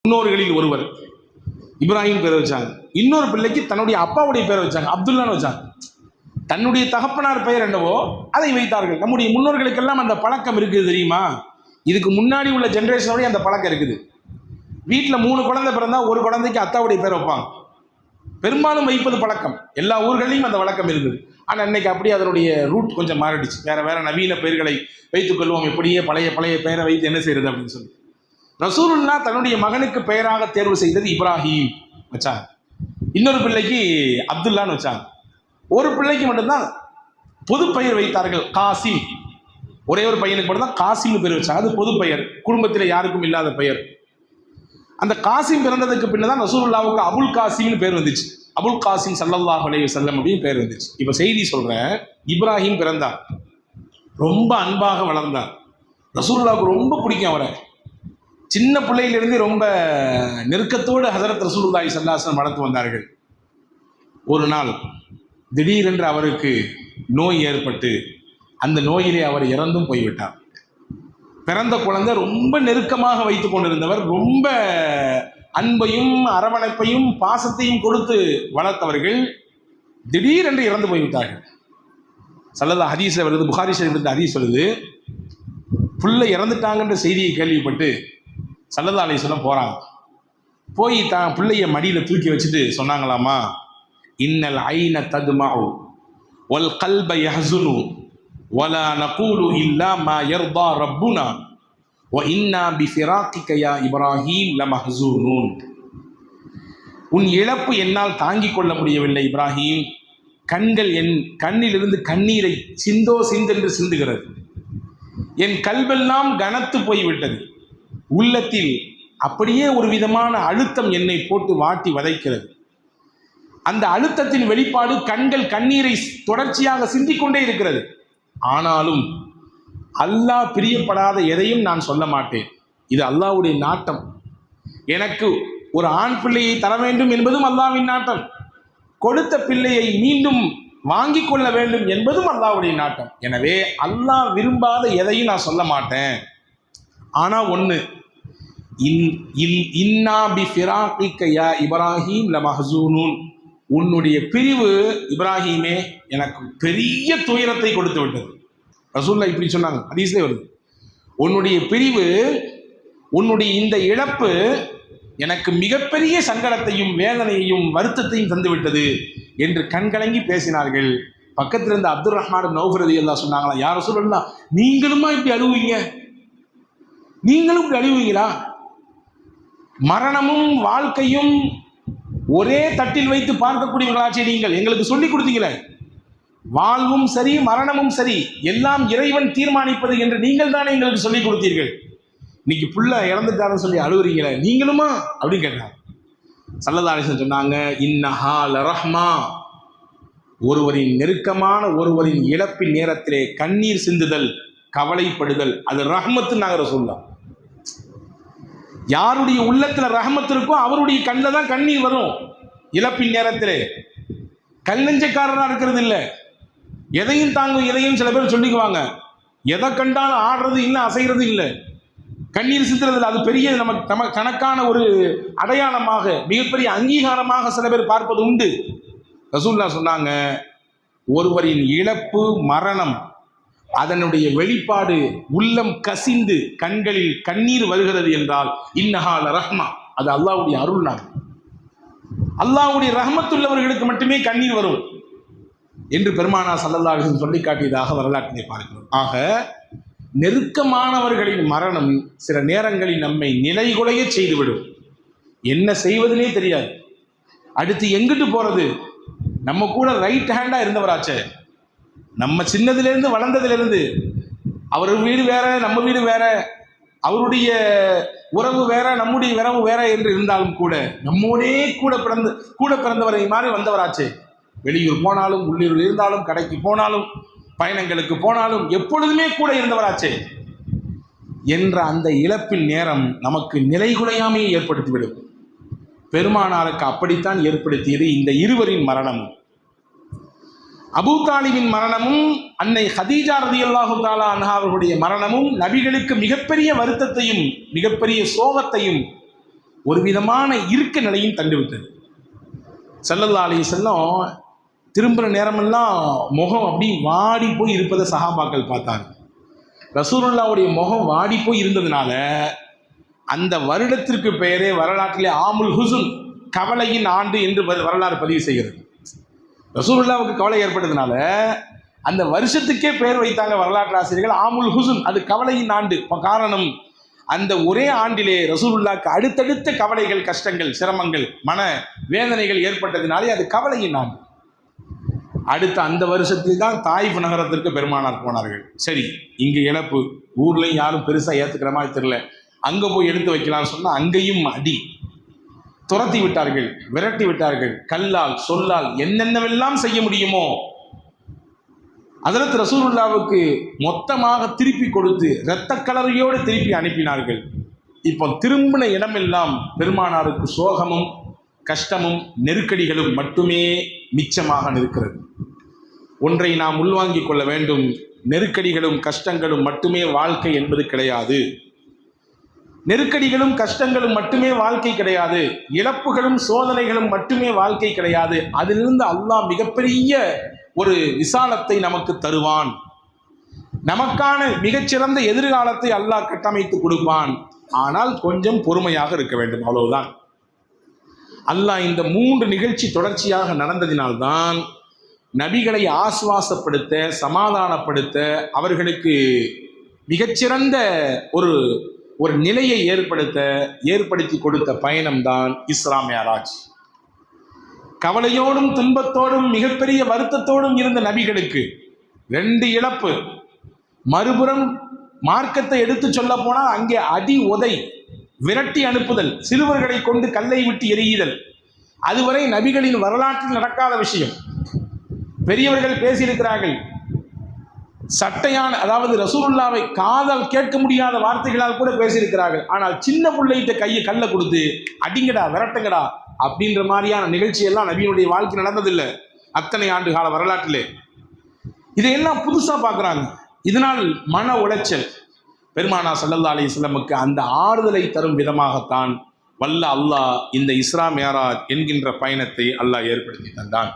முன்னோர்களில் ஒருவர் இப்ராஹிம் பேரை வச்சாங்க. இன்னொரு பிள்ளைக்கு தன்னுடைய அப்பாவுடைய பேரை வச்சாங்க, அப்துல்லான்னு வச்சாங்க. தன்னுடைய தகப்பனார் பெயர் என்னவோ அதை வைத்தார்கள். நம்முடைய முன்னோர்களுக்கெல்லாம் அந்த பழக்கம் இருக்குது தெரியுமா? இதுக்கு முன்னாடி உள்ள ஜென்ரேஷனோடய அந்த பழக்கம் இருக்குது. வீட்டில் 3 குழந்தை பிறந்தா ஒரு குழந்தைக்கு அத்தாவுடைய பேர் வைப்பாங்க. பெரும்பாலும் வைப்பது பழக்கம். எல்லா ஊர்களையும் அந்த வழக்கம் இருக்குது. ஆனால் இன்னைக்கு அப்படி அதனுடைய ரூட் கொஞ்சம் மாறிடுச்சு. வேற நவீன பெயர்களை வைத்துக் கொள்வோம், எப்படியே பழைய பெயரை வைத்து என்ன செய்யறது அப்படின்னு சொல்லி. ரசூலுல்லாஹ் தன்னுடைய மகனுக்கு பெயராக தேர்வு செய்தது இப்ராஹிம் வச்சாங்க. இன்னொரு பிள்ளைக்கு அப்துல்லான்னு வச்சாங்க. ஒரு பிள்ளைக்கு மட்டும்தான் பொது பெயர் வைத்தார்கள், காசிம். ஒரே ஒரு பையனுக்கு மட்டும்தான் காசிம்னு பேர் வச்சாங்க. அது பொது பெயர், குடும்பத்தில் யாருக்கும் இல்லாத பெயர். அந்த காசிம் பிறந்ததுக்கு பின்னதான் ரசூலுல்லாஹ்வுக்கு அபுல் காசிம்னு பேர் வந்துச்சு. அபுல் காசிம் ஸல்லல்லாஹு அலைஹி வஸல்லம் அப்படின்னு பேர் வந்துச்சு. இப்போ செய்தி சொல்றேன், இப்ராஹிம் பிறந்தார், ரொம்ப அன்பாக வளர்ந்தார். ரசூலுல்லாஹ்வுக்கு ரொம்ப பிடிக்கும் அவரை. சின்ன பிள்ளையிலிருந்து ரொம்ப நெருக்கத்தோடு ஹஸரத் ரசூலுல்லாஹி ஸல்லல்லாஹு அலைஹி வஸல்லம் வளர்த்து வந்தார்கள். ஒரு நாள் திடீரென்று அவருக்கு நோய் ஏற்பட்டு அந்த நோயிலே அவர் இறந்தும் போய்விட்டார். பிறந்த குழந்தை ரொம்ப நெருக்கமாக வைத்து கொண்டிருந்தவர், ரொம்ப அன்பையும் அரவணைப்பையும் பாசத்தையும் கொடுத்து வளர்த்தவர்கள் திடீரென்று இறந்து போய்விட்டார்கள். ஸல்லல்லாஹு ஹதீஸில் வருது, புகாரி ஷரீஃபில் ஹதீஸ் வருது, புள்ள இறந்துட்டாங்கன்ற செய்தியை கேள்விப்பட்டு ஸல்லல்லாஹு அலைஹி வஸல்லம் போகிறாங்க. போய் தான் பிள்ளைய மடியில் தூக்கி வச்சுட்டு சொன்னாங்களாமா, இன்னல் ஐன தத்மஉ வல் கல்ப யஹ்ஸுனு வலா நகூலு இல்லா மா யர்தா ரப்புனா வ இன்னா பிஃபிராகிக யா இப்ராஹீம் லமஹ்ஸூனூன். உன் இழப்பு என்னால் தாங்கிக் கொள்ள முடியவில்லை இப்ராஹிம். கண்கள் என் கண்ணிலிருந்து கண்ணீரை சிந்தென்று சிந்துகிறது. என் கல்வெல்லாம் கனத்து போய்விட்டது. உள்ளத்தில் அப்படியே ஒரு விதமான அழுத்தம் என்னை போட்டு வாட்டி வதைக்கிறது. அந்த அழுத்தத்தின் வெளிப்பாடு கண்கள் கண்ணீரை தொடர்ச்சியாக சிந்திக்கொண்டே இருக்கிறது. ஆனாலும் அல்லாஹ் பிரியப்படாத எதையும் நான் சொல்ல மாட்டேன். இது அல்லாஹ்வுடைய நாட்டம். எனக்கு ஒரு ஆண் பிள்ளையை தர வேண்டும் என்பதும் அல்லாஹ்வின் நாட்டம். கொடுத்த பிள்ளையை மீண்டும் வாங்கி கொள்ள வேண்டும் என்பதும் அல்லாஹ்வுடைய நாட்டம். எனவே அல்லாஹ் விரும்பாத எதையும் நான் சொல்ல மாட்டேன். ஆனா ஒன்று, இன்னா பிஃபிராகிக யா இப்ராஹீம் லமஹ்ஸூனூன். உன்னுடைய பிரிவு இப்ராஹீமே எனக்கு பெரிய துயரத்தை கொடுத்து விட்டது. ரசூலுல்லாஹ் இப்படி சொன்னாங்க, ஹதீஸ்ல வருது, உன்னுடைய பிரிவு, உன்னுடைய இந்த இழப்பு எனக்கு மிகப்பெரிய சங்கடத்தையும் வேதனையையும் வருத்தத்தையும் தந்துவிட்டது என்று கண்கலங்கி பேசினார்கள். பக்கத்தில் இருந்த அப்துர் ரஹ்மான் நௌஃப் ரலியல்லாஹு சொன்னாங்களா, யா ரசூலல்லாஹ் நீங்களுமா இப்படி அழுவீங்க? நீங்களும் இப்படி அழுவீங்களா? மரணமும் வாழ்க்கையும் ஒரே தட்டில் வைத்து பார்க்கக்கூடியவர்களாச்சே நீங்கள், எங்களுக்கு சொல்லிக் கொடுத்தீங்களே, வாழ்வும் சரி மரணமும் சரி எல்லாம் இறைவன் தீர்மானிப்பது என்று நீங்கள் தானே எங்களுக்கு சொல்லிக் கொடுத்தீர்கள். இன்னைக்கு புள்ள இறந்துட்டாருன்னு சொல்லி அழுகுறீங்களே, நீங்களுமா அப்படின்னு கேட்டாங்க. ஸல்லல்லாஹு அலைஹி வஸல்லம் சொன்னாங்க, இன்னஹா லரஹ்மா. ஒருவரின் நெருக்கமான ஒருவரின் இழப்பின் நேரத்திலே கண்ணீர் சிந்துதல், கவலைப்படுதல், அது ரஹ்மத்து. நாங்கள் ரசூலுல்லாஹ், யாருடைய உள்ளத்துல ரஹ்மத் இருக்கோ அவருடைய கண்ணில் தான் கண்ணீர் வரும். இழப்பின் நேரத்திலே கல்லஞ்சக்காரராக இருக்கிறது இல்லை, எதையும் தாங்கும் எதையும் சில பேர் சொல்லிக்குவாங்க, எதை கண்டாலும் ஆடுறது இல்லை, அசைகிறது இல்லை, கண்ணீர் சிந்துறது. அது பெரிய நம்ம கணக்கான ஒரு அடையாளமாக, மிகப்பெரிய அங்கீகாரமாக சில பேர் பார்ப்பது உண்டு. ரசூலுல்லாஹ் சொன்னாங்க, ஒருவரின் இழப்பு மரணம் அதனுடைய வெளிப்பாடு உள்ளம் கசிந்து கண்களில் கண்ணீர் வருகிறது என்றால் இன்னஹா லரஹ்மா, அது அல்லாஹ்வுடைய அருள். அல்லாஹ்வுடைய ரஹ்மத்துள்ளவர்களுக்கு மட்டுமே கண்ணீர் வரும் என்று பெருமானார் ஸல்லல்லாஹு அலைஹி வஸல்லம் சொல்லி காட்டியதாக வரலாற்றினை பார்க்கிறோம். ஆக நெருக்கமானவர்களின் மரணம் சில நேரங்களில் நம்மை நிலைகுலைய செய்துவிடும். என்ன செய்வதுனே தெரியாது, அடுத்து எங்கிட்டு போறது. நம்ம கூட ரைட் ஹேண்டா இருந்தவராச்சே, நம்ம சின்னதிலிருந்து வளர்ந்ததிலிருந்து, அவர் வீடு வேற நம்ம வீடு வேற, அவருடைய உறவு வேற நம்முடைய உறவு வேற என்று இருந்தாலும் கூட நம்மோடே கூட பிறந்தவரை மாதிரி வந்தவராச்சே. வெளியூர் போனாலும் உள்ளூரில் இருந்தாலும் கடைக்கு போனாலும் பயணங்களுக்கு போனாலும் எப்பொழுதுமே கூட இருந்தவராச்சே என்ற அந்த இழப்பின் நேரம் நமக்கு நிலைகுலையாமையை ஏற்படுத்திவிடும். பெருமானாருக்கு அப்படித்தான் ஏற்படுத்தியது இந்த இருவரின் மரணமும். அபூ தாலிபின் மரணமும் அன்னை ஹதீஜா ரலியல்லாஹு தஆலா அன்ஹா அவர்களுடைய மரணமும் நபிகளுக்கு மிகப்பெரிய வருத்தத்தையும் மிகப்பெரிய சோகத்தையும் ஒரு விதமான இருக்க நிலையும் தந்துவிட்டது. ஸல்லல்லாஹு அலைஹி வஸல்லம் திரும்புகிற நேரமெல்லாம் முகம் அப்படி வாடி போய் இருப்பதை சஹாபாக்கள் பார்த்தாங்க. ரசூலுல்லாவுடைய முகம் வாடி போய் இருந்ததுனால அந்த வருடத்திற்கு பெயரே வரலாற்றிலே ஆமுல் ஹுசுன், கவலையின் ஆண்டு என்று வரலாறு பதிவு செய்கிறது. ரசூலுல்லாவுக்கு கவலை ஏற்பட்டதுனால அந்த வருஷத்துக்கே பெயர் வைத்தாங்க வரலாற்று ஆசிரியர்கள் ஆமுல் ஹுசுன், அது கவலையின் ஆண்டு. காரணம், அந்த ஒரே ஆண்டிலே ரசூலுல்லாவுக்கு அடுத்தடுத்த கவலைகள், கஷ்டங்கள், சிரமங்கள், மன வேதனைகள் ஏற்பட்டதினாலே அது கவலையின் ஆண்டு. அடுத்த அந்த வருஷத்தில் தான் தாயிஃப் நகரத்திற்கு பெருமானார் போனார்கள். சரி, இங்கே இழப்பு, ஊர்லையும் யாரும் பெருசாக ஏற்றுக்கிற மாதிரி தெரியல, அங்கே போய் எடுத்து வைக்கலாம்னு சொன்னால் அங்கேயும் அடி, துரத்தி விட்டார்கள், விரட்டி விட்டார்கள், கல்லால் சொல்லால் என்னென்னவெல்லாம் செய்ய முடியுமோ ஹஜ்ரத் ரசூலுல்லாவுக்கு மொத்தமாக திருப்பி கொடுத்து இரத்த கலரையோடு திருப்பி அனுப்பினார்கள். இப்போ திரும்பின இடமெல்லாம் பெருமானாருக்கு சோகமும் கஷ்டமும் நெருக்கடிகளும் மட்டுமே மிச்சமாக நிற்கிறது. ஒன்றை நாம் உள்வாங்கிக் கொள்ள வேண்டும், நெருக்கடிகளும் கஷ்டங்களும் மட்டுமே வாழ்க்கை என்பது கிடையாது. நெருக்கடிகளும் கஷ்டங்களும் மட்டுமே வாழ்க்கை கிடையாது. இழப்புகளும் சோதனைகளும் மட்டுமே வாழ்க்கை கிடையாது. அதிலிருந்து அல்லாஹ் மிகப்பெரிய ஒரு விசாலத்தை நமக்கு தருவான். நமக்கான மிகச்சிறந்த எதிர்காலத்தை அல்லாஹ் கட்டமைத்து கொடுப்பான். ஆனால் கொஞ்சம் பொறுமையாக இருக்க வேண்டும், அவ்வளவுதான். அல்லாஹ் இந்த 3 நிகழ்ச்சி தொடர்ச்சியாக நடந்ததினால்தான் நபிகளை ஆசுவாசப்படுத்த, சமாதானப்படுத்த, அவர்களுக்கு மிகச்சிறந்த ஒரு நிலையை ஏற்படுத்தி கொடுத்த பயணம்தான் இஸ்ரா மிஅராஜ். கவலையோடும் துன்பத்தோடும் மிகப்பெரிய வருத்தத்தோடும் இருந்த நபிகளுக்கு 2 இழப்பு. மறுபுறம் மார்க்கத்தை எடுத்து சொல்ல போனால் அங்கே அடி, உதை, விரட்டி அனுப்புதல், சிறுவர்களை கொண்டு கல்லை விட்டு எரியுதல், அதுவரை நபிகளின் வரலாற்றில் நடக்காத விஷயம். பெரியவர்கள் பேசியிருக்கிறார்கள், சட்டையான, அதாவது ரசூலுல்லாவை காதால் கேட்க முடியாத வார்த்தைகளால் கூட பேசியிருக்கிறார்கள். ஆனால் சின்ன பிள்ளைகிட்ட கையை கல்லை கொடுத்து அடிங்கடா, விரட்டுங்கடா அப்படின்ற மாதிரியான நிகழ்ச்சியெல்லாம் நபியினுடைய வாழ்க்கை நடந்ததில்லை அத்தனை ஆண்டு கால வரலாற்றிலே. இதையெல்லாம் புதுசாக பார்க்குறாங்க. இதனால் மன உளைச்சல். பெருமானா ஸல்லல்லாஹு அலைஹி வஸல்லமுக்கு அந்த ஆறுதலை தரும் விதமாகத்தான் வல்ல அல்லாஹ் இந்த இஸ்ரா மிஅராஜ் என்கின்ற பயணத்தை அல்லாஹ் ஏற்படுத்தி தந்தான்.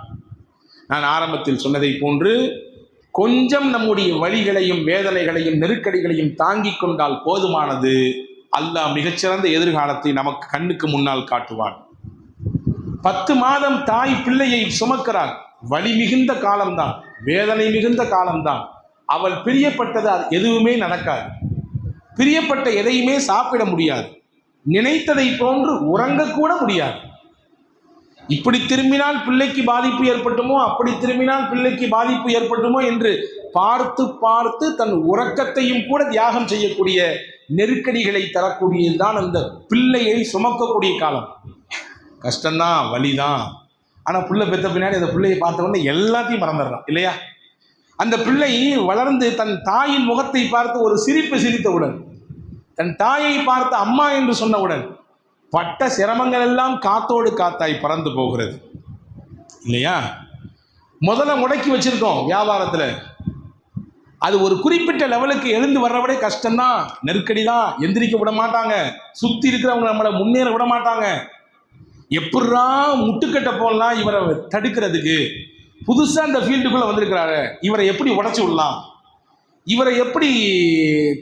நான் ஆரம்பத்தில் சொன்னதை போன்று கொஞ்சம் நம்முடைய வலிகளையும் வேதனைகளையும் நெருக்கடிகளையும் தாங்கிக் கொண்டால் போதுமானது. அல்லாஹ் மிகச்சிறந்த எதிர்காலத்தை நமக்கு கண்ணுக்கு முன்னால் காட்டுவான். 10 மாதம் தாய் பிள்ளையை சுமக்கிறார். வலி மிகுந்த காலம்தான், வேதனை மிகுந்த காலம்தான். அவள் பிரியப்பட்டது எதுவுமே நடக்காது. பிரியப்பட்ட எதையுமே சாப்பிட முடியாது. நினைத்ததை போன்று உறங்கக்கூட முடியாது. இப்படி திரும்பினால் பிள்ளைக்கு பாதிப்பு ஏற்பட்டுமோ, அப்படி திரும்பினால் பிள்ளைக்கு பாதிப்பு ஏற்பட்டுமோ என்று பார்த்து பார்த்து தன் உறக்கத்தையும் கூட தியாகம் செய்யக்கூடிய நெருக்கடிகளை தரக்கூடியதுதான் அந்த பிள்ளையை சுமக்கக்கூடிய காலம். கஷ்டம்தான், வலிதான். ஆனால் பிள்ளை பெற்ற பின்னாடி அந்த பிள்ளையை பார்த்த உடனே எல்லாத்தையும் மறந்துடுறான் இல்லையா? அந்த பிள்ளை வளர்ந்து தன் தாயின் முகத்தை பார்த்து ஒரு சிரிப்பு சிரித்தவுடன், தன் தாயை பார்த்து அம்மா என்று சொன்னவுடன் பட்ட சிரமங்கள் எல்லாம் காத்தோடு காத்தாய் பறந்து போகிறது இல்லையா? முதல்ல முடக்கி வச்சிருக்கோம் வியாபாரத்தில், அது ஒரு குறிப்பிட்ட லெவலுக்கு எழுந்து வர்றவடே கஷ்டம்தான், நெருக்கடி தான், எந்திரிக்க விட மாட்டாங்க, சுற்றி இருக்கிறவங்க நம்மளை முன்னேற விட மாட்டாங்க. எப்படா முட்டுக்கட்ட போடலாம் இவரை தடுக்கிறதுக்கு, புதுசாக இந்த ஃபீல்டுக்குள்ளே வந்திருக்கிறாரு, இவரை எப்படி உடச்சி விடலாம், இவரை எப்படி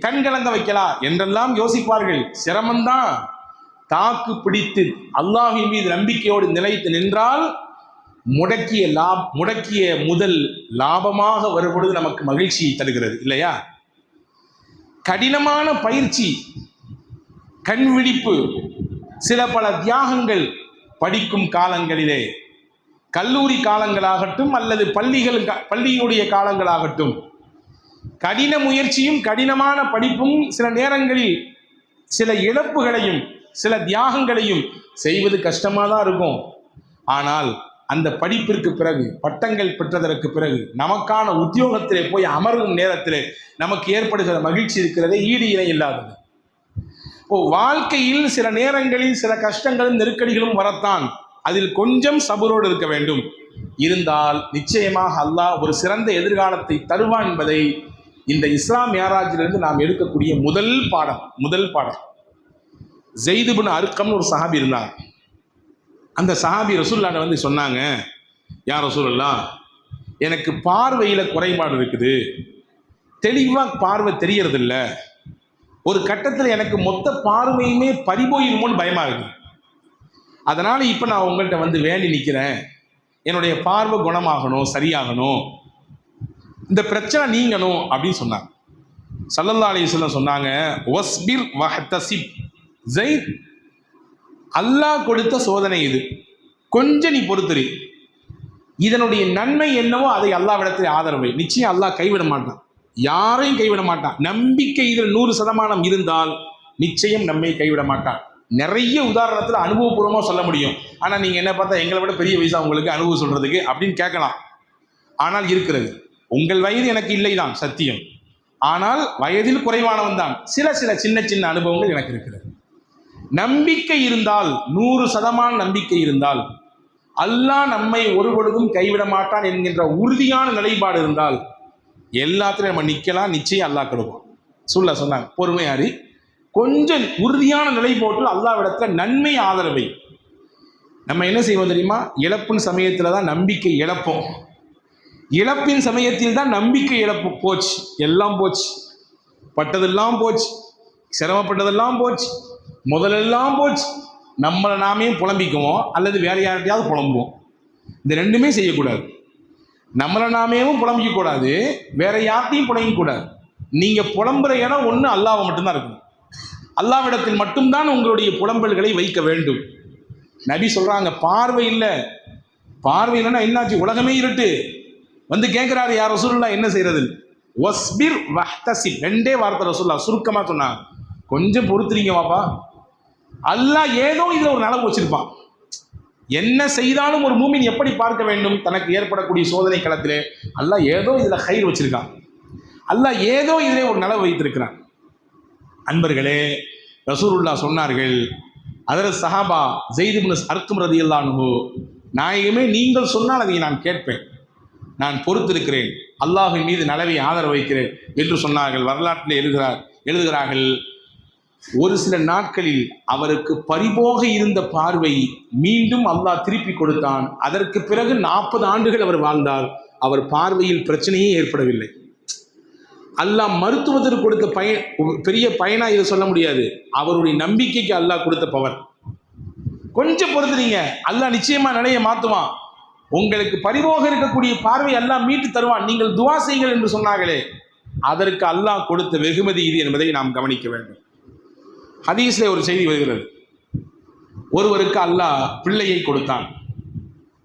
கண்கலங்க வைக்கலாம் என்றெல்லாம் யோசிப்பார்கள். சிரமம்தான். தாக்கு பிடித்து அல்லாஹ்வின் மீது நம்பிக்கையோடு நிலைத்து நின்றால் முடக்கிய முதல் லாபமாக வரும்பொழுது நமக்கு மகிழ்ச்சியை தருகிறது இல்லையா? கடினமான பயிற்சி, கண் விழிப்பு, சில பல தியாகங்கள் படிக்கும் காலங்களிலே, கல்லூரி காலங்களாகட்டும் அல்லது பள்ளியுடைய காலங்களாகட்டும், கடின முயற்சியும் கடினமான படிப்பும் சில நேரங்களில் சில இழப்புகளையும் சில தியாகங்களையும் செய்வது கஷ்டமாக தான் இருக்கும். ஆனால் அந்த படிப்பிற்கு பிறகு, பட்டங்கள் பெற்றதற்கு பிறகு, நமக்கான உத்தியோகத்திலே போய் அமர்வும் நேரத்திலே நமக்கு ஏற்படுகிற மகிழ்ச்சி இருக்கிறதே ஈடு இணை இல்லாதது. வாழ்க்கையில் சில நேரங்களில் சில கஷ்டங்களும் நெருக்கடிகளும் வரத்தான். அதில் கொஞ்சம் சபரோடு இருக்க வேண்டும். இருந்தால் நிச்சயமாக அல்லாஹ் ஒரு சிறந்த எதிர்காலத்தை தருவான் என்பதை இந்த இஸ்ரா மிஅராஜிலிருந்து நாம் எடுக்கக்கூடிய முதல் பாடம். ஸெய்த் இப்னு அர்கம்னு ஒரு சஹாபி இருந்தாங்க. அந்த சஹாபி ரசூலுல்லாஹ்ட்ட வந்து சொன்னாங்க, யா ரசூலல்லாஹ், எனக்கு பார்வையில் குறைபாடு இருக்குது, தெளிவாக பார்வை தெரியறதில்ல, ஒரு கட்டத்தில் எனக்கு மொத்த பார்வையுமே பறிபோயிருமோன்னு பயமாக இருக்குது. அதனால் இப்போ நான் உங்கள்கிட்ட வந்து வேண்டி நிற்கிறேன், என்னுடைய பார்வை குணமாகணும், சரியாகணும், இந்த பிரச்சனை நீங்கணும் அப்படின்னு சொன்னாங்க. ஸல்லல்லாஹு அலைஹி வஸல்லம் சொன்னாங்க, வஸ்பிர் வஹ்தசிப், ஸெய்த், அல்லாஹ் கொடுத்த சோதனை இது, கொஞ்சம் நீ பொறுத்துரு, இதனுடைய நன்மை என்னவோ அதை அல்லாஹ்விடத்தில் ஆதரவை, நிச்சயம் அல்லாஹ் கைவிட மாட்டான், யாரையும் கைவிட மாட்டான். நம்பிக்கை இதில் 100% இருந்தால் நிச்சயம் நம்மை கைவிட மாட்டான். நிறைய உதாரணத்தில் அனுபவபூர்வமாக சொல்ல முடியும். ஆனால் நீங்கள் என்ன பார்த்தா எங்களை விட பெரிய வயசா உங்களுக்கு அனுபவம் சொல்கிறதுக்கு அப்படின்னு கேட்கலாம். ஆனால் இருக்கிறது, உங்கள் வயது எனக்கு இல்லை தான் சத்தியம், ஆனால் வயதில் குறைவானவன் தான். சில சின்ன சின்ன அனுபவங்கள் எனக்கு இருக்கிறது. நம்பிக்கை இருந்தால், 100% நம்பிக்கை இருந்தால், அல்லாஹ் நம்மை ஒரு பொழுதும் கைவிட மாட்டான் என்கின்ற உறுதியான நிலைப்பாடு இருந்தால் எல்லாத்திலையும் நம்ம நிற்கலாம், நிச்சயம் அல்லாஹ் கொடுப்பான். சொன்னாங்க, பொறுமையாரி கொஞ்சம் உறுதியான நிலை போட்டு அல்லாஹ்விடத்தில் நன்மை ஆதரவை. நம்ம என்ன செய்வோம் தெரியுமா? இழப்பின் சமயத்தில் தான் நம்பிக்கை இழப்போம், இழப்பின் சமயத்தில் தான் நம்பிக்கை இழப்பு. போச்சு, எல்லாம் போச்சு, பட்டதெல்லாம் போச்சு, சிரமப்பட்டதெல்லாம் போச்சு, முதலெல்லாம் போச்சு. நம்மளை நாமே புலம்பிக்குவோம் அல்லது வேற யார்கிட்டையாவது புலம்புவோம். இந்த ரெண்டுமே செய்யக்கூடாது. நம்மளை நாமேவும் புலம்பிக்கக்கூடாது, வேற யார்ட்டையும் புலம்பிக்கக்கூடாது. நீங்கள் புலம்புற இடம் ஒன்று அல்லாஹ் மட்டும்தான் இருக்கணும். அல்லாஹ்விடத்தில் மட்டும்தான் உங்களுடைய புலம்பல்களை வைக்க வேண்டும். நபி சொல்கிறாங்க, பார்வை இல்லை, பார்வை இல்லைன்னா என்னாச்சு? உலகமே இருட்டு. வந்து கேட்குறாரு, யார் ரசூலுல்லாஹ் என்ன செய்கிறது? வஸ்பிர் வஹ்தசிப், ரெண்டே வார்த்தை ரசூலுல்லாஹ் சுருக்கமாக சொன்னாங்க, கொஞ்சம் பொறுத்துறீங்க வாப்பா. அல்லாஹ் ஏதோ இதில் ஒரு நலவு வச்சிருப்பான். என்ன செய்தாலும் ஒரு மூமின் எப்படி பார்க்க வேண்டும்? தனக்கு ஏற்படக்கூடிய சோதனை களத்திலே அல்லாஹ் ஏதோ இதில் கயிறு வச்சிருக்கான், அல்லாஹ் ஏதோ இதிலே ஒரு நலவு வைத்திருக்கிறான். அன்பர்களே, ரசூலுல்லாஹ் சொன்னார்கள், ஹஜ்ரத் சஹாபா ஸெய்த் இப்னு அர்கம் ரலியல்லாஹு அன்ஹு, நாயகமே நீங்கள் சொன்னால் அதை நான் கேட்பேன், நான் பொறுத்திருக்கிறேன், அல்லாஹ்வின் மீது நலவை ஆதரவு வைக்கிறேன் என்று சொன்னார்கள். வரலாற்றில் எழுதுகிறார்கள், ஒரு சில நாட்களில் அவருக்கு பறிபோக இருந்த பார்வை மீண்டும் அல்லாஹ் திருப்பி கொடுத்தான். அதற்கு பிறகு 40 ஆண்டுகள் அவர் வாழ்ந்தார். அவர் பார்வையில் பிரச்சனையே ஏற்படவில்லை. அல்லாஹ் மருத்துவத்திற்கு கொடுத்த பெரிய பயனா இதை சொல்ல முடியாது, அவருடைய நம்பிக்கைக்கு அல்லாஹ் கொடுத்த பவர். கொஞ்சம் பொறுத்துறீங்க, அல்லாஹ் நிச்சயமா நிலையை மாற்றுவான். உங்களுக்கு பரிபோக இருக்கக்கூடிய பார்வை அல்லாஹ் மீட்டு தருவான். நீங்கள் துவா செய்யுங்கள் என்று சொன்னார்களே, அதற்கு அல்லாஹ் கொடுத்த வெகுமதி இது என்பதை நாம் கவனிக்க வேண்டும். ஹதீஸ்ல ஒரு செய்தி வருகிறது, ஒருவருக்கு அல்லாஹ் பிள்ளையை கொடுத்தான்,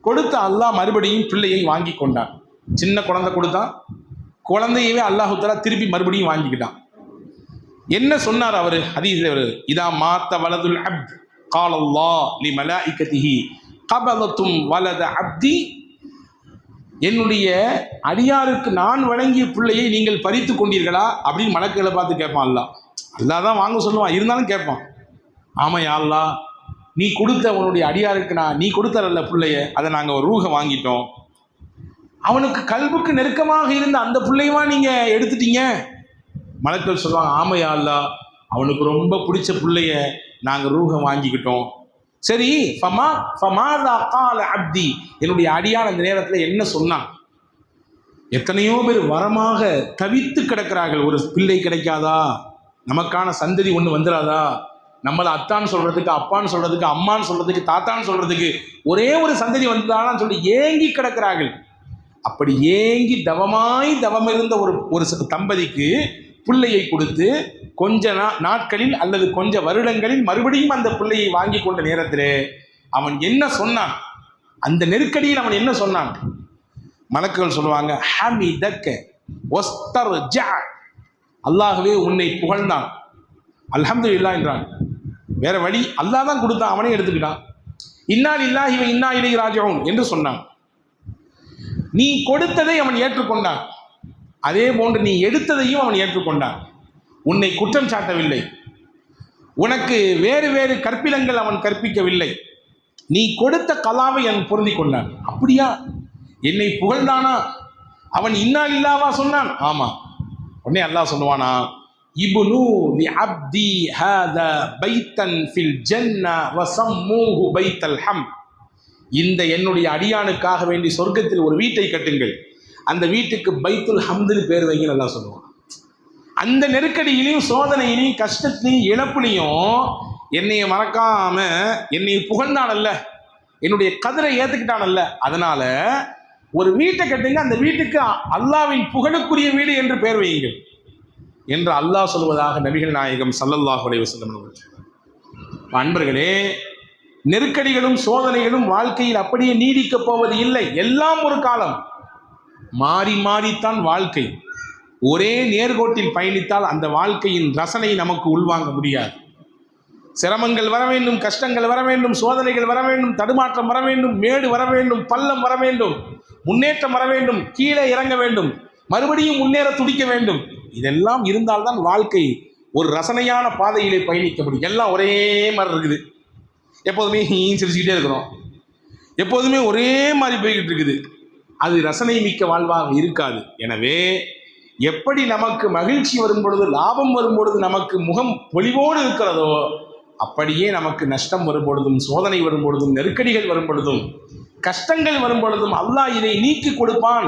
கொடுத்த அல்லாஹ் மறுபடியும் பிள்ளையை வாங்கி கொண்டான். சின்ன குழந்தை கொடுத்தான், குழந்தையவே அல்லாஹு தஆலா திருப்பி மறுபடியும் வாங்கிக்கிட்டான். என்ன சொன்னார் அவர்? ஹதீஸ்ல வருது, இதா மாத்த வலதுல் அப்த் கால அல்லாஹ் லி மலாயிகத்திஹி கபலத்தும் வலத அப்தி, என்னுடைய அடியாருக்கு நான் வழங்கிய பிள்ளையை நீங்கள் பறித்து கொண்டீர்களா அப்படின்னு மலக்குகளை பார்த்து கேட்பான் அல்லாஹ். அல்லாஹ் தான் வாங்க சொல்லுவான், இருந்தாலும் கேட்பான், ஆமா யா அல்லாஹ், நீ கொடுத்த உன்னுடைய அடியாருக்கு நீ கொடுத்தரல்ல பிள்ளைய, அதை நாங்கள் ஒரு ரூஹ வாங்கிட்டோம். அவனுக்கு கல்புக்கு நெருக்கமாக இருந்த அந்த பிள்ளையுமா நீங்க எடுத்துட்டீங்க? மலக்குகள் சொல்லுவாங்க, ஆமா யா அல்லாஹ், அவனுக்கு ரொம்ப பிடிச்ச பிள்ளைய நாங்கள் ரூஹ வாங்கிக்கிட்டோம். சரி, ஃபமாதா கால அப்தி, என்னுடைய அடியான் அந்த நேரத்தில் என்ன சொன்னான்? எத்தனையோ பேர் வரமாக தவித்து கிடக்கிறார்கள், ஒரு பிள்ளை கிடைக்காதா, நமக்கான சந்ததி ஒன்று வந்துடாதா, நம்மளை அத்தான்னு சொல்றதுக்கு, அப்பான்னு சொல்றதுக்கு, அம்மான்னு சொல்றதுக்கு, தாத்தான்னு சொல்றதுக்கு ஒரே ஒரு சந்ததி வந்தாலும் சொல்லி ஏங்கி கிடக்கிறார்கள். அப்படி ஏங்கி தவம் இருந்த ஒரு தம்பதிக்கு பிள்ளையை கொடுத்து கொஞ்ச நாட்களில் அல்லது கொஞ்ச வருடங்களில் மறுபடியும் அந்த பிள்ளையை வாங்கி கொண்ட நேரத்தில் அவன் என்ன சொன்னான்? அந்த நெருக்கடியில் அவன் என்ன சொன்னான்? மலக்குகள் சொல்லுவாங்க, ஹமிதக்க வஸ்தர்ஜா, அல்லாஹ்வே உன்னை புகழ்ந்தான், அல்ஹம்துலில்லாஹ் என்றான். வேற வழி, அல்லாஹ் தான் கொடுத்தான், அவனே எடுத்துக்கிட்டான். இன்னா லில்லாஹி வ இன்னா இலைஹி ராஜிஊன் என்று சொன்னான். நீ கொடுத்ததை அவன் ஏற்றுக்கொண்டான், அதே போன்று நீ எடுத்ததையும் அவன் ஏற்றுக்கொண்டான். உன்னை குற்றம் சாட்டவில்லை, உனக்கு வேறு வேறு கற்பிலங்கள் அவன் கற்பிக்கவில்லை, நீ கொடுத்த கலாவை அவன் பொருந்தி கொண்டான். அப்படியா, என்னை புகழ்ந்தானா? அவன் இன்னா லில்லாஹ்வா சொன்னான்? ஆமா. உடனே அல்லாஹ் சொல்லுவானா, இப்னு லி அப்தி ஹாதா பைத்தன் ஃபில் ஜன்னா வஸம்மூஹு பைத்தல் ஹம். இந்த என்னுடைய அடியானுக்காக வேண்டி சொர்க்கத்தில் ஒரு வீட்டை கட்டுங்கள், அந்த வீட்டுக்கு பைத்துல் ஹம்துன்னு பேர் வைங்க நல்லா சொல்லுவான். அந்த நெருக்கடியிலையும் சோதனையிலையும் கஷ்டத்திலையும் இழப்புலையும் என்னைய மறக்காம என்னை புகழ்ந்தானல்ல, என்னுடைய கதிரை ஏத்துக்கிட்டானல்ல, அதனால ஒரு வீட்டை கட்டுங்க, அந்த வீட்டுக்கு அல்லாவின் புகழுக்குரிய வீடு என்று பெயர் வையுங்கள் என்று அல்லாஹ் சொல்வதாக நபிகள் நாயகம் ஸல்லல்லாஹு அலைஹி வஸல்லம் அவர்கள். அன்பர்களே, நெருக்கடிகளும் சோதனைகளும் வாழ்க்கையில் அப்படியே நீடிக்கப் போவது இல்லை. எல்லாம் ஒரு காலம், மாறி மாறித்தான் வாழ்க்கை. ஒரே நேர்கோட்டில் பயணித்தால் அந்த வாழ்க்கையின் ரசனை நமக்கு உள்வாங்க முடியாது. சிரமங்கள் வர வேண்டும், கஷ்டங்கள் வர வேண்டும், சோதனைகள் வர வேண்டும், தடுமாற்றம் வர வேண்டும், மேடு வர வேண்டும், பள்ளம் வர வேண்டும், முன்னேற்றம் வர வேண்டும், கீழே இறங்க வேண்டும், மறுபடியும் முன்னேற துடிக்க வேண்டும். இதெல்லாம் இருந்தால்தான் வாழ்க்கை ஒரு ரசனையான பாதையிலே பயணிக்க முடியும். எல்லாம் ஒரே மாதிரி இருக்குது, எப்போதுமே சிரிச்சுக்கிட்டே இருக்கிறோம், எப்போதுமே ஒரே மாதிரி போய்கிட்டு இருக்குது, அது ரசனை மிக்க வாழ்வாக இருக்காது. எனவே எப்படி நமக்கு மகிழ்ச்சி வரும் பொழுது, லாபம் வரும் பொழுது நமக்கு முகம் பொலிவோடு இருக்கிறதோ, அப்படியே நமக்கு நஷ்டம் வரும் பொழுதும், சோதனை வரும் பொழுதும், நெருக்கடிகள் வரும் பொழுதும், கஷ்டங்கள் வரும் பொழுதும் அல்லாஹ் இதை நீக்கி கொடுப்பான்.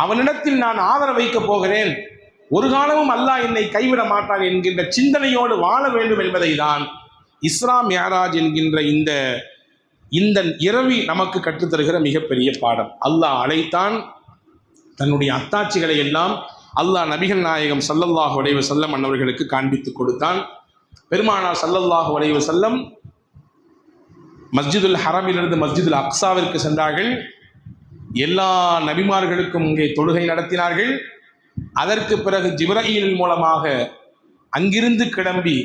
அவனிடத்தில் நான் ஆதரவு வைக்கப் போகிறேன், ஒரு காலமும் அல்லாஹ் என்னை கைவிட மாட்டான் என்கின்ற சிந்தனையோடு வாழ வேண்டும் என்பதை தான் இஸ்ரா மிஅராஜ் என்கின்ற இந்த இரவி நமக்கு கற்றுத்தருகிற மிகப்பெரிய பாடம். அல்லாஹ் அழைத்தான், தன்னுடைய அத்தாட்சிகளை எல்லாம் அல்லாஹ் நபிகள் நாயகம் ஸல்லல்லாஹு அலைஹி வஸல்லம் அன்னவர்களுக்கு காண்பித்து கொடுத்தான். பெருமானார் ஸல்லல்லாஹு அலைஹி வஸல்லம் மஸ்ஜிதுல் ஹரமிலிருந்து மஸ்ஜிதுல் அக்ஸாவிற்கு சென்றார்கள். எல்லா நபிமார்களுக்கும் இங்கே தொழுகை நடத்தினார்கள். அதற்கு பிறகு ஜிப்ரீல் மூலமாக அங்கிருந்து கிளம்பி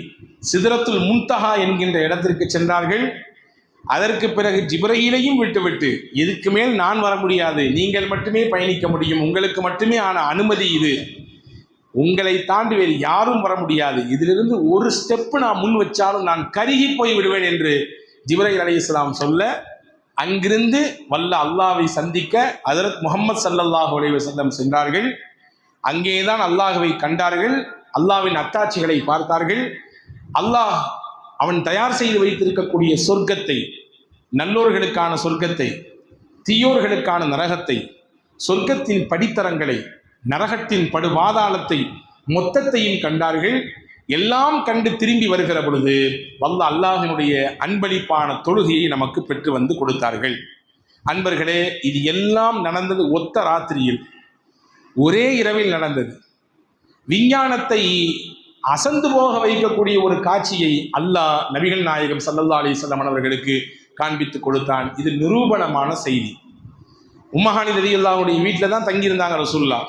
சிதறத்துல் முன்தஹா என்கின்ற இடத்திற்கு சென்றார்கள். அதற்கு பிறகு ஜிப்ரீலையும் விட்டுவிட்டு, இதுக்கு மேல் நான் வர முடியாது, நீங்கள் மட்டுமே பயணிக்க முடியும், உங்களுக்கு மட்டுமே ஆன அனுமதி இது, உங்களை தாண்டி வேறு யாரும் வர முடியாது, இதிலிருந்து ஒரு ஸ்டெப்பு நான் முன் வச்சாலும் நான் கருகி போய் விடுவேன் என்று ஜிப்ரீல் அலைஹிஸ்ஸலாம் சொல்ல, அங்கிருந்து வல்ல அல்லாஹ்வை சந்திக்க ஹஜ்ரத் முஹம்மது ஸல்லல்லாஹு அலைஹி வஸல்லம் சென்றார்கள். அங்கேதான் அல்லாஹ்வை கண்டார்கள், அல்லாஹ்வின் அத்தாட்சிகளை பார்த்தார்கள். அல்லாஹ் அவன் தயார் செய்து வைத்திருக்கக்கூடிய சொர்க்கத்தை, நல்லோர்களுக்கான சொர்க்கத்தை, தீயோர்களுக்கான நரகத்தை, சொர்க்கத்தின் படித்தரங்களை, நரகத்தின் படுபாதாளத்தை மொத்தத்தையும் கண்டார்கள். எல்லாம் கண்டு திரும்பி வருகிற பொழுது வல்ல அல்லாஹினுடைய அன்பளிப்பான தொழுகையை நமக்கு பெற்று வந்து கொடுத்தார்கள். அன்பர்களே, இது எல்லாம் நடந்தது ஒத்த ராத்திரியில், ஒரே இரவில் நடந்தது. விஞ்ஞானத்தை அசந்து போக வைக்கக்கூடிய ஒரு காட்சியை அல்லாஹ் நபிகள் நாயகம் ஸல்லல்லாஹு அலைஹி வஸல்லம் அவர்களுக்கு காண்பித்து கொடுத்தான். இது நிரூபணமான செய்தி. உம்மஹானி ரலியல்லாஹுடைய வீட்டில் தான் தங்கியிருந்தாங்க ரசூலுல்லாஹ்.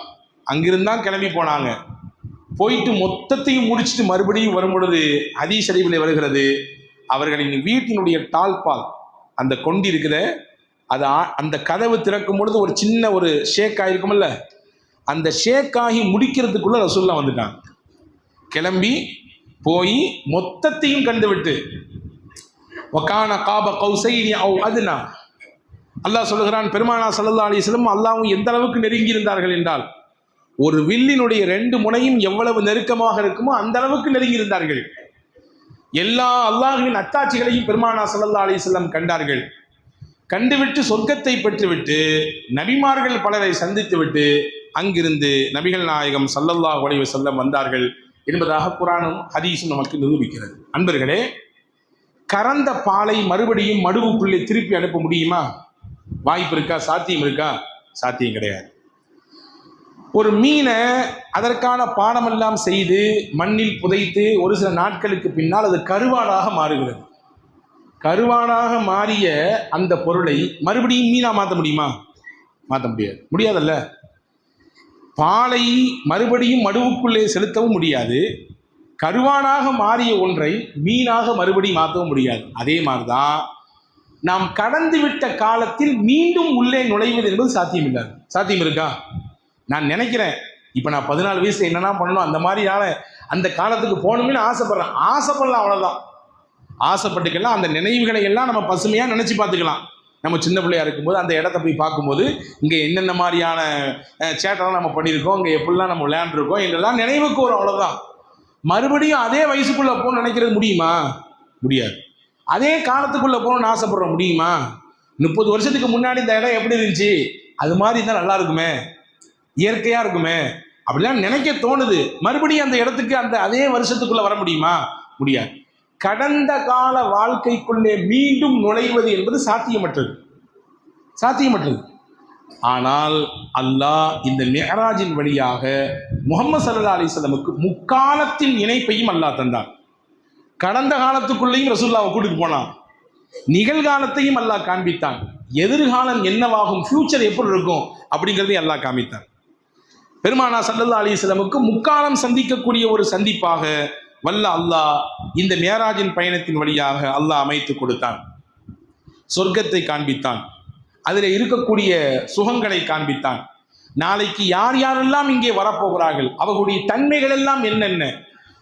அங்கிருந்தான் கிளம்பி போனாங்க. போயிட்டு மொத்தத்தையும் முடிச்சுட்டு மறுபடியும் வரும் பொழுது ஹதீஸ் ஷரீஃபிலே வருகிறது, அவர்களின் வீட்டினுடைய டால்பால், அந்த கொண்டி இருக்குத, அது அந்த கதவு திறக்கும் பொழுது ஒரு சின்ன ஒரு ஷேக் ஆகிருக்கும்ல, அந்த ஷேக் ஆகி முடிக்கிறதுக்குள்ள ரசூலுல்லாஹ் வந்துட்டாங்க. கிளம்பி போய் மொத்தத்தையும் கண்டுவிட்டு, வகான காப கௌசைனி அவ் அதுனா, அல்லாஹ் சொல்லுகிறான், பெருமானார் ஸல்லல்லாஹு அலைஹி வஸல்லம் அல்லாஹ்வும் எந்த அளவுக்கு நெருங்கி இருந்தார்கள் என்றால், ஒரு வில்லினுடைய 2 முனையும் எவ்வளவு நெருக்கமாக இருக்குமோ அந்த அளவுக்கு நெருங்கி இருந்தார்கள். எல்லா அல்லாஹ்வின் அத்தாட்சிகளையும் பெருமானார் ஸல்லல்லாஹு அலைஹி வஸல்லம் கண்டார்கள். கண்டுவிட்டு சொர்க்கத்தை பெற்றுவிட்டு நபிமார்கள் பலரை சந்தித்துவிட்டு அங்கிருந்து நபிகள் நாயகம் ஸல்லல்லாஹு அலைஹி வஸல்லம் வந்தார்கள் என்பதாக குர்ஆனும் ஹதீஸும் நமக்கு நிரூபிக்கிறது. அன்பர்களே, கறந்த பாலை மறுபடியும் மடுவுக்குள்ளே திருப்பி அனுப்ப முடியுமா? வாய்ப்பு இருக்கா? சாத்தியம் இருக்கா? சாத்தியம் கிடையாது. ஒரு மீனை அதற்கான பாடமெல்லாம் செய்து மண்ணில் புதைத்து ஒரு சில நாட்களுக்கு பின்னால் அது கருவாடாக மாறுகிறது. கருவாடாக மாறிய அந்த பொருளை மறுபடியும் மீனா மாற்ற முடியுமா? மாற்ற முடியாது. முடியாதல்ல. பாலை மறுபடியும் மடுவுக்குள்ளே செலுத்தவும் முடியாது. கருவானாக மாறிய ஒன்றை மீனாக மறுபடியும் மாற்றவும் முடியாது. அதே மாதிரிதான் நாம் கடந்து விட்ட காலத்தில் மீண்டும் உள்ளே நுழைவது என்பது சாத்தியம் இல்லாது. சாத்தியம் இருக்கா? நான் நினைக்கிறேன், இப்போ நான் 14 வயசுல என்னென்ன பண்ணணும், அந்த மாதிரியான அந்த காலத்துக்கு போகணும்னு ஆசைப்படுறேன். ஆசைப்படலாம், அவ்வளோதான். ஆசைப்பட்டுக்கலாம். அந்த நினைவுகளை எல்லாம் நம்ம பசுமையாக நினச்சி பார்த்துக்கலாம். நம்ம சின்ன பிள்ளையா இருக்கும்போது அந்த இடத்த போய் பார்க்கும்போது இங்கே என்னென்ன மாதிரியான சேட்டெல்லாம் நம்ம பண்ணியிருக்கோம், இங்கே எப்படிலாம் நம்ம விளையாண்டுருக்கோம், இதெல்லாம் நினைவுக்கு வரும், அவ்வளோதான். மறுபடியும் அதே வயசுக்குள்ள போகணும்னு நினைக்கிறது முடியுமா? முடியாது. அதே காலத்துக்குள்ள போகணும்னு ஆசைப்படுற முடியுமா? 30 வருஷத்துக்கு முன்னாடி இந்த இடம் எப்படி இருந்துச்சு, அது மாதிரி இருந்தால் நல்லா இருக்குமே, இயற்கையா இருக்குமே அப்படிலாம் நினைக்க தோணுது. மறுபடியும் அந்த இடத்துக்கு அதே வருஷத்துக்குள்ள வர முடியுமா? முடியாது. கடந்த கால வாழ்க்கைக்குள்ளே மீண்டும் நுழைவது என்பது சாத்தியமற்றது. ஆனால் அல்லாஹ் இந்த மிஅராஜின் வழியாக முஹம்மது ஸல்லல்லாஹு அலைஹி வஸல்லமுக்கு முக்காலத்தின் இணைப்பையும் அல்லாஹ் தந்தான். கடந்த காலத்துக்குள்ளேயும் ரசூலுல்லாஹ்வை கூட்டிட்டு போனான், நிகழ்காலத்தையும் அல்லாஹ் காண்பித்தான், எதிர்காலம் என்னவாகும், ஃபியூச்சர் எப்படி இருக்கும் அப்படிங்கிறதையும் அல்லாஹ் காண்பித்தான். பெருமானா ஸல்லல்லாஹு அலைஹி வஸல்லமுக்கு முக்காலம் சந்திக்கக்கூடிய ஒரு சந்திப்பாக வல்ல அல்லாஹ் இந்த மிஅராஜின் பயணத்தின் வழியாக அல்லாஹ் அமைத்து கொடுத்தான். சொர்க்கத்தை காண்பித்தான், அதில் இருக்கக்கூடிய சுகங்களை காண்பித்தான். நாளைக்கு யார் யாரெல்லாம் இங்கே வரப்போகிறார்கள், அவர்களுடைய தன்மைகள் எல்லாம் என்னென்ன,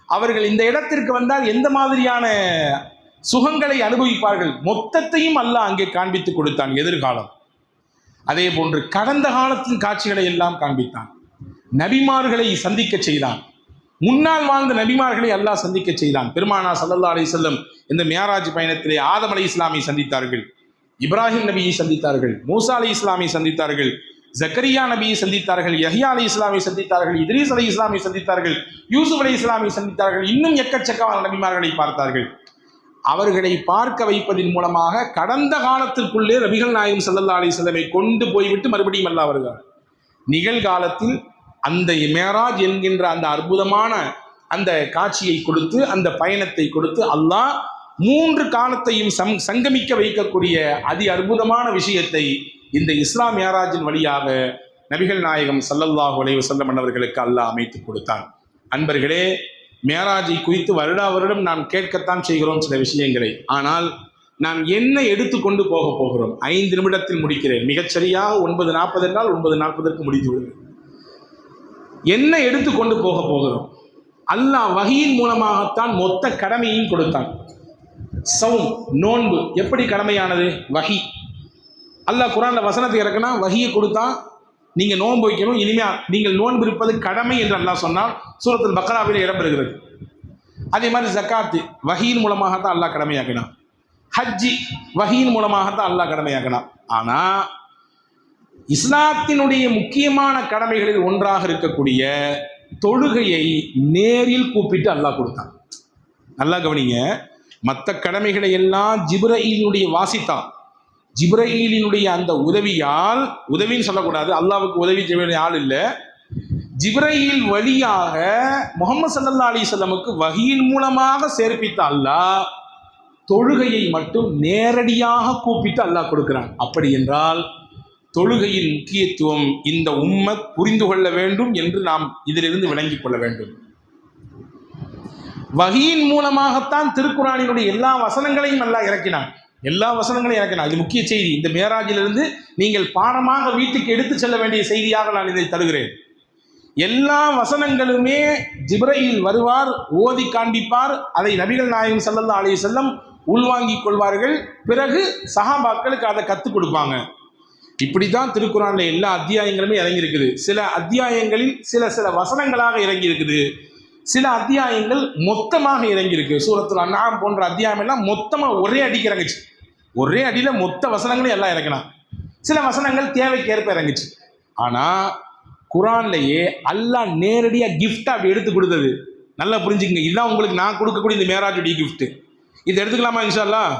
அவர்கள் இந்த இடத்திற்கு வந்தால் எந்த மாதிரியான சுகங்களை அனுபவிப்பார்கள், மொத்தத்தையும் அல்லாஹ் அங்கே காண்பித்து கொடுத்தான். எதிர்காலம் அதே போன்று கடந்த காலத்தின் காட்சிகளை எல்லாம் காண்பித்தான். நபிமார்களை சந்திக்க செய்தான், முன்னால் வாழ்ந்த நபிமார்களை அல்லாஹ் சந்திக்க செய்தான். பெருமானா ஸல்லல்லாஹு அலைஹி வஸல்லம் இந்த மிஅராஜ் பயணத்திலே ஆதம் அலைஹிஸ்ஸலாமை சந்தித்தார்கள், இப்ராஹிம் நபியை சந்தித்தார்கள், மூசா அலைஹிஸ்ஸலாமை சந்தித்தார்கள், ஜக்கரியா நபியை சந்தித்தார்கள், யஹ்யா அலைஹிஸ்ஸலாமை சந்தித்தார்கள், இத்ரீஸ் அலைஹிஸ்ஸலாமை சந்தித்தார்கள், யூசுப் அலைஹிஸ்ஸலாமை சந்தித்தார்கள், இன்னும் எக்கச்சக்கமான நபிமார்களை பார்த்தார்கள். அவர்களை பார்க்க வைப்பதன் மூலமாக கடந்த காலத்திற்குள்ளே நபிகள் நாயகம் ஸல்லல்லாஹு அலைஹி வஸல்லமை கொண்டு போய்விட்டு மறுபடியும் அல்லாஹ் வருகிறார். நிகழ்காலத்தில் அந்த மிஅராஜ் என்கின்ற அந்த அற்புதமான அந்த காட்சியை கொடுத்து, அந்த பயணத்தை கொடுத்து அல்லாஹ் 3 காலத்தையும் சங்கமிக்க வைக்கக்கூடிய அதி அற்புதமான விஷயத்தை இந்த இஸ்லாம் மிஅராஜின் வழியாக நபிகள் நாயகம் ஸல்லல்லாஹு அலைஹி வஸல்லம் அவர்களுக்கு அல்லாஹ் அமைத்து கொடுத்தான். அன்பர்களே, மிஅராஜை குறித்து வருடா வருடம் நாம் கேட்கத்தான் செய்கிறோம் சில விஷயங்களை. ஆனால் நாம் என்ன எடுத்துக்கொண்டு போகிறோம்? 5 நிமிடத்தில் முடிக்கிறேன். மிகச்சரியாக 9:40 என்றால் 9:40 முடித்து விடுவேன். என்ன எடுத்துக்கொண்டு போகிறோம்? அல்லாஹ் வஹியின் மூலமாகத்தான் மொத்த கடமையும் கொடுத்தான். சௌம், நோன்பு எப்படி கடமையானது? வஹி. அல்லாஹ் குர்ஆன்ல வசனத்தை இறக்குனா வஹியை கொடுத்தான், நீங்க நோன்பு வைக்கணும், இனிமே நீங்கள் நோன்பு இருப்பது கடமை என்று அல்லாஹ் சொன்னால் சூரத்துல் பக்ராவிலே இடம்பெறுகிறது. அதே மாதிரி ஜக்காத்து வஹியின் மூலமாகத்தான் அல்லாஹ் கடமையாக்கினான். ஹஜ்ஜி வஹியின் மூலமாகத்தான் அல்லாஹ் கடமையாக்கினான். ஆனா இஸ்லாத்தினுடைய முக்கியமான கடமைகளில் ஒன்றாக இருக்கக்கூடிய தொழுகையை நேரில் கூப்பிட்டு அல்லாஹ் கொடுத்தான். நல்லா கவனிங்க, மற்ற கடமைகளை எல்லாம் ஜிப்ரஈலினுடைய வாசித்தான், ஜிப்ரஈலினுடைய அந்த உதவியால், உதவின்னு சொல்லக்கூடாது, அல்லாஹ்வுக்கு உதவி செய்ய வேண்டிய ஆள் இல்லை, ஜிப்ரஈல் வழியாக முஹம்மது ஸல்லல்லாஹு அலைஹி வஸல்லமுக்கு வஹியின் மூலமாக சேர்ப்பித்த அல்லாஹ் தொழுகையை மட்டும் நேரடியாக கூப்பிட்டு அல்லாஹ் கொடுக்கிறான். அப்படி என்றால் தொழுகையின் முக்கியத்துவம் இந்த உம்மத் புரிந்து கொள்ள வேண்டும் என்று நாம் இதிலிருந்து விளங்கிக் கொள்ள வேண்டும். வஹியின் மூலமாகத்தான் திருக்குர்ஆனினுடைய எல்லா வசனங்களையும் அல்லாஹ் இறக்கினான், எல்லா வசனங்களையும் இறக்கினான். இது முக்கிய செய்தி. இந்த மிஅராஜிலிருந்து நீங்கள் பாடமாக வீட்டுக்கு எடுத்து செல்ல வேண்டிய செய்தியாக நான் இதை தருகிறேன். எல்லா வசனங்களுமே ஜிப்ரீல் வருவார், ஓதி காண்பிப்பார், அதை நபிகள் நாயகம் ஸல்லல்லாஹு அலைஹி வஸல்லம் உள்வாங்கிக் கொள்வார்கள். பிறகு சஹாபாக்களுக்கு அதை கற்றுக் கொடுப்பாங்க. இப்படிதான் திருக்குர்ஆன்ல எல்லா அத்தியாயங்களுமே இறங்கி இருக்குது. சில அத்தியாயங்களில் சில வசனங்களாக இறங்கி இருக்குது, சில அத்தியாயங்கள் மொத்தமாக இறங்கி இருக்கு. சூரத்துல் அன்ஆம் போன்ற அத்தியாயம் எல்லாம் மொத்தமா ஒரே அடிக்கு இறங்குச்சு, ஒரே அடியில மொத்த வசனங்களும் எல்லாம் இறங்கினான். சில வசனங்கள் தேவைக்கேற்ப இறங்குச்சு. ஆனா குர்ஆன்லயே அல்லாஹ் நேரடியா கிஃப்ட் அப்படி எடுத்து கொடுத்தது. நல்லா புரிஞ்சுக்கங்க, இதுதான் உங்களுக்கு நான் கொடுக்கக்கூடிய இந்த மிஅராஜுடைய கிஃப்ட். இதை எடுத்துக்கலாமா? இன்ஷா அல்லாஹ்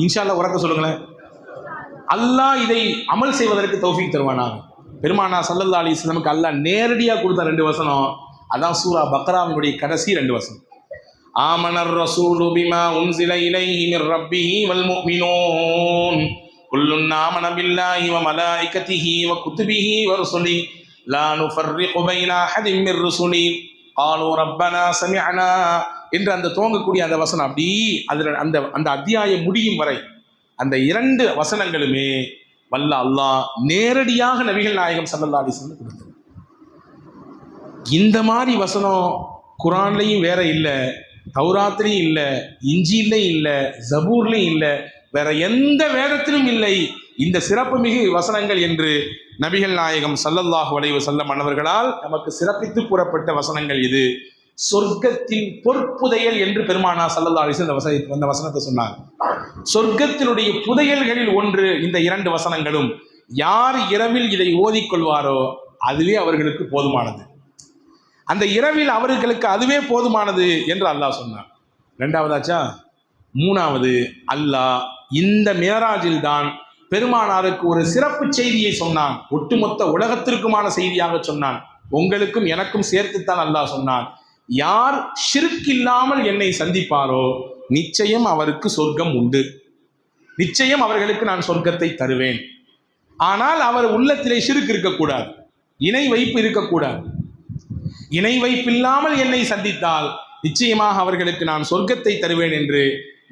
இன்ஷா அல்லாஹ் உறக்க சொல்லுங்களேன். அல்லாஹ் இதை அமல் செய்வதற்கு தௌஃபீக் தருவானாக. பெருமானா ஸல்லல்லாஹு அலைஹி வஸல்லமுக்கு அல்லாஹ் நேரடியாக கொடுத்த 2 வசனம், அதான் சூரா பக்ராவினுடைய கடைசி 2 வசனம். ஆமனர் ரசூலு பிமா உன்ஸில இலைஹி மிர் ரப்பிஹி வல் முஃமினூன் குல்லுன் ஆமன பில்லாஹி வ மலாயிகத்திஹி வ குதுபிஹி வ ருசுலிஹி லா நுஃபர்ரிகு பைன அஹதின் மிர் ருசுலி காலு ரப்பனா சமிஅனா என்று அந்த துவங்கக்கூடிய அந்த வசனம், அப்படி அதில் அந்த அத்தியாயம் முடியும் வரை அந்த 2 வசனங்களுமே வல்ல அல்லாஹ் நேரடியாக நபிகள் நாயகம் ஸல்லல்லாஹு அலைஹி வஸல்லம் கொடுத்தார். இந்த மாதிரி வசனம் குர்ஆன்லையும் வேற இல்லை, தௌராத்திலையும் இல்லை, இஞ்சிலையும் இல்லை, ஜபூர்லையும் இல்லை, வேற எந்த வேதத்திலும் இல்லை இந்த சிறப்புமிகு வசனங்கள் என்று நபிகள் நாயகம் ஸல்லல்லாஹு அலைஹி வஸல்லம் அவர்களால் நமக்கு சிறப்பித்து கூறப்பட்ட வசனங்கள் இது. சொர்க்கத்தின் பொற்புதையல் என்று பெருமானா ஸல்லல்லாஹு அலைஹி வஸல்லம் இந்த வசனத்தை சொன்னாங்க. சொர்க்கத்தினுடைய புதையல்களில் ஒன்று இந்த 2 வசனங்களும். யார் இரவில் இதை ஓதிக்கொள்வாரோ அதுவே அவர்களுக்கு போதுமானது. அந்த இரவில் அவர்களுக்கு அதுவே போதுமானது என்று அல்லாஹ் சொன்னான். 2வதாச்சா. 3வது, அல்லாஹ் இந்த மேராஜில் தான் பெருமானாருக்கு ஒரு சிறப்பு செய்தியை சொன்னான். ஒட்டுமொத்த உலகத்திற்குமான செய்தியாக சொன்னான். உங்களுக்கும் எனக்கும் சேர்த்துத்தான் அல்லாஹ் சொன்னான். யார் ஷிர்க் இல்லாமல் என்னை சந்திப்பாரோ நிச்சயம் அவருக்கு சொர்க்கம் உண்டு, நிச்சயம் அவர்களுக்கு நான் சொர்க்கத்தை தருவேன். ஆனால் அவர் உள்ளத்திலே ஷிர்க் இருக்கக்கூடாது, இணை வைப்பு இருக்கக்கூடாது. இணை வைப்பில்லாமல் என்னை சந்தித்தால் நிச்சயமாக அவர்களுக்கு நான் சொர்க்கத்தை தருவேன் என்று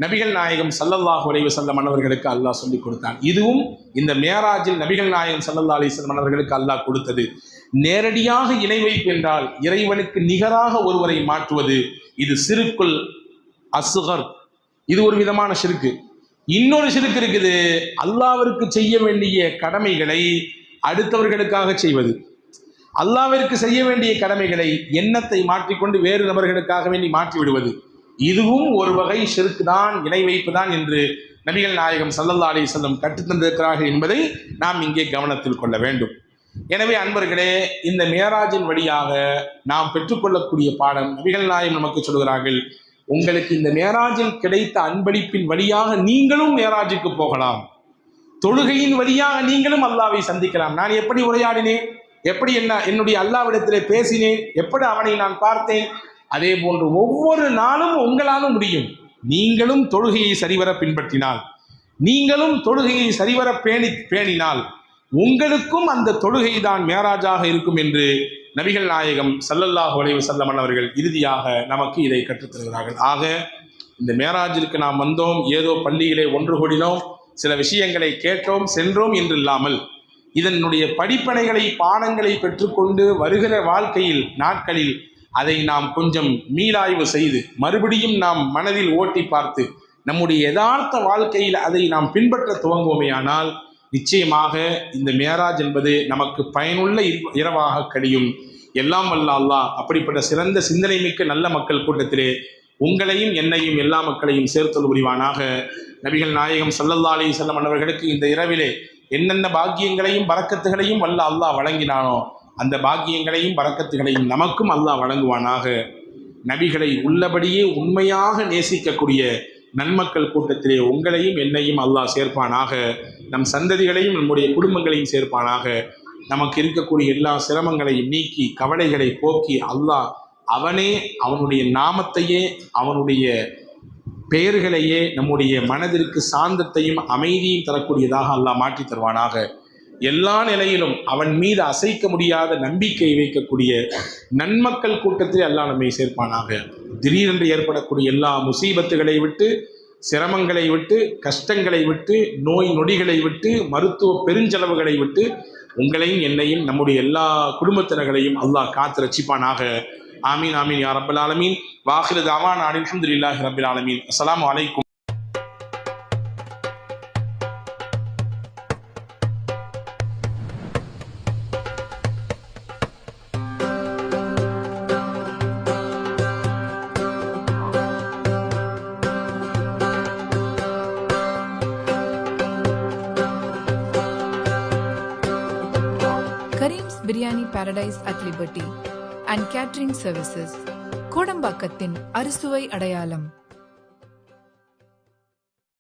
நபிகள் நாயகம் ஸல்லல்லாஹு அலைஹி வஸல்லம் அவர்களுக்கு அல்லாஹ் சொல்லிக் கொடுத்தான். இதுவும் இந்த மேராஜில் நபிகள் நாயகம் ஸல்லல்லாஹு அலைஹி வஸல்லம் அவர்களுக்கு அல்லாஹ் கொடுத்தது. நேரடியாக இணை வைப்பு என்றால் இறைவனுக்கு நிகராக ஒருவரை மாற்றுவது. இது சிறுக்குல் அஸ்கர், இது ஒரு விதமான ஷிர்க். இன்னொரு ஷிர்க் இருக்குது, அல்லாஹ்விற்கு செய்ய வேண்டிய கடமைகளை அடுத்தவர்களுக்காக செய்வது. அல்லாஹ்விற்கு செய்ய வேண்டிய கடமைகளை எண்ணத்தை மாற்றிக்கொண்டு வேறு நபர்களுக்காக வேண்டி மாற்றி விடுவது. இதுவும் ஒரு வகை ஷிர்க் தான், இணை வைப்பு தான் என்று நபிகள் நாயகம் ஸல்லல்லாஹு அலைஹி வஸல்லம் கற்றுத்தந்திருக்கிறார்கள் என்பதை நாம் இங்கே கவனத்தில் கொள்ள வேண்டும். எனவே அன்பர்களே, இந்த மேராஜின் வழியாக நாம் பெற்றுக்கொள்ளக்கூடிய பாடம், நபிகள் நாயகம் நமக்கு சொல்கிறார்கள், உங்களுக்கு இந்த மேராஜில் கிடைத்த அன்பளிப்பின் வழியாக நீங்களும் மேராஜுக்கு போகலாம். தொழுகையின் வழியாக நீங்களும் அல்லாஹ்வை சந்திக்கலாம். நான் எப்படி உரையாடினேன், எப்படி என்னுடைய அல்லாஹ்விடத்திலே பேசினேன், எப்படி அவனை நான் பார்த்தேன், அதே போன்று ஒவ்வொரு நாளும் உங்களாலும் முடியும். நீங்களும் தொழுகையை சரிவர பின்பற்றினால், நீங்களும் தொழுகையை சரிவர பேணினால் உங்களுக்கும் அந்த தொழுகை தான் மேராஜாக இருக்கும் என்று நபிகள் நாயகம் ஸல்லல்லாஹு அலைஹி வஸல்லம் அவர்கள் இறுதியாக நமக்கு இதை கற்றுத்தருகிறார்கள். ஆக இந்த மேராஜிற்கு நாம் வந்தோம், ஏதோ பள்ளியிலே ஒன்று கூடினோம், சில விஷயங்களை கேட்டோம், சென்றோம் என்று இல்லாமல் இதனுடைய படிப்பனைகளை பாடங்களை பெற்றுக்கொண்டு வருகிற வாழ்க்கையில் நாட்களில் அதை நாம் கொஞ்சம் மீளாய்வு செய்து மறுபடியும் நாம் மனதில் ஓட்டி பார்த்து நம்முடைய யதார்த்த வாழ்க்கையில் அதை நாம் பின்பற்ற துவங்குவோமேயானால் நிச்சயமாக இந்த மேராஜ் என்பது நமக்கு பயனுள்ள இரவாக கழியும். எல்லாம் வல்ல அல்லாஹ் அப்படிப்பட்ட சிறந்த சிந்தனை மிக்க நல்ல மக்கள் கூட்டத்திலே உங்களையும் என்னையும் எல்லா மக்களையும் சேர்த்தல் புரிவானாக. நபிகள் நாயகம் ஸல்லல்லாஹு அலைஹி வஸல்லம் அவர்களுக்கு இந்த இரவிலே என்னென்ன பாக்கியங்களையும் பரக்கத்துகளையும் வல்ல அல்லாஹ் வழங்கினானோ அந்த பாக்கியங்களையும் பரக்கத்துகளையும் நமக்கும் அல்லாஹ் வழங்குவானாக. நபிகளை உள்ளபடியே உண்மையாக நேசிக்கக்கூடிய நன்மக்கள் கூட்டத்திலே உங்களையும் என்னையும் அல்லாஹ் சேர்ப்பானாக. நம் சந்ததிகளையும் நம்முடைய குடும்பங்களையும் சேர்ப்பானாக. நமக்கு இருக்கக்கூடிய எல்லா சிரமங்களையும் நீக்கி கவலைகளை போக்கி அல்லாஹ் அவனே அவனுடைய நாமத்தையே அவனுடைய பெயர்களையே நம்முடைய மனதிற்கு சாந்தத்தையும் அமைதியும் தரக்கூடியதாக அல்லாஹ் மாற்றி தருவானாக. எல்லா நிலையிலும் அவன் மீது அசைக்க முடியாத நம்பிக்கை வைக்கக்கூடிய நன்மக்கள் கூட்டத்தில் அல்லாஹ் நம்மை சேர்ப்பானாக. திடீரென்று ஏற்படக்கூடிய எல்லா முசீபத்துகளை விட்டு, சிரமங்களை விட்டு, கஷ்டங்களை விட்டு, நோய் நொடிகளை விட்டு, மருத்துவ பெருஞ்செலவுகளை விட்டு உங்களையும் என்னையும் நம்முடைய எல்லா குடும்பத்தினர்களையும் அல்லாஹ் காத்து ரட்சிப்பானாக. ஆமீன் ஆமீன் யா ரப்பல் ஆலமீன். வாஹிரு தஅவானா அல்ஹம்துலில்லாஹி ரப்பில் ஆலமீன். அஸ்ஸலாமு அலைக்கும். Kareem's Biryani Paradise at Liberty and Catering Services, கோடம்பாக்கத்தின் அறுசுவை அடையாளம்.